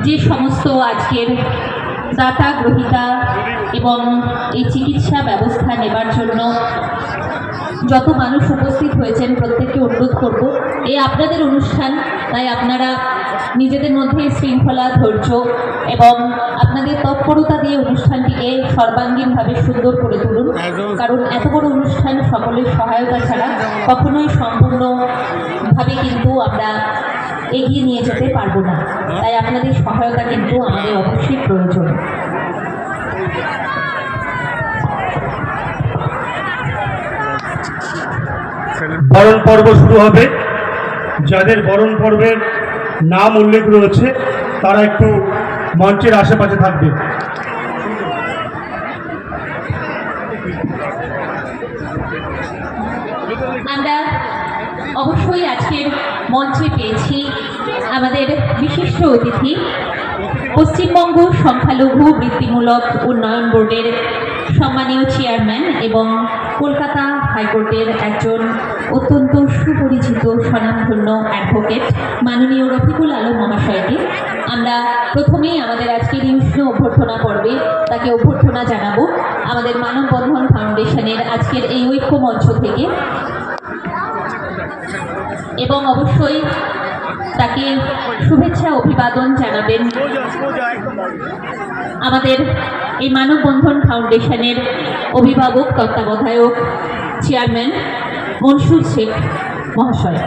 যে সমস্ত আজকের দাতা গ্রহীতা এবং এই চিকিৎসা ব্যবস্থা নেবার জন্য যত মানুষ উপস্থিত হয়েছেন প্রত্যেককে অনুরোধ করব, এই আপনাদের অনুষ্ঠান, তাই আপনারা নিজেদের মধ্যে শৃঙ্খলা, ধৈর্য এবং আপনাদের তৎপরতা দিয়ে অনুষ্ঠানটিকে সর্বাঙ্গীনভাবে সুন্দর করে তুলুন। কারণ এত বড় অনুষ্ঠান সকলের সহায়তা ছাড়া কখনোই সম্পূর্ণভাবে কিন্তু আমরা এগিয়ে নিয়ে যেতে পারবো না। তাই আপনাদের সহায়তা কিন্তু আমাদের অবশ্যই প্রয়োজন। বরণ পর্ব শুরু হবে। যাদের বরণ পর্বের নাম উল্লেখ রয়েছে তারা একটু মঞ্চের আশেপাশে থাকবে। আমরা অবশ্যই আজকের মঞ্চে পেয়েছি আমাদের বিশিষ্ট অতিথি, পশ্চিমবঙ্গ সংখ্যালঘু বৃত্তিমূলক উন্নয়ন বোর্ডের সম্মানীয় চেয়ারম্যান এবং কলকাতা হাইকোর্টের একজন অত্যন্ত সুপরিচিত স্বনামধন্য অ্যাডভোকেট মাননীয় রফিকুল আলম মহাশয়কে আমরা প্রথমেই আমাদের আজকের এই উষ্ণ অভ্যর্থনা পর্বে তাকে অভ্যর্থনা জানাবো আমাদের মানববন্ধন ফাউন্ডেশনের আজকের এই ঐক্য মঞ্চ থেকে, এবং অবশ্যই তাকে শুভেচ্ছা অভিবাদন জানাবেন আমাদের এই মানববন্ধন ফাউন্ডেশনের অভিভাবক তত্ত্বাবধায়ক চেয়ারম্যান মনসুর শেখ মহাশয়।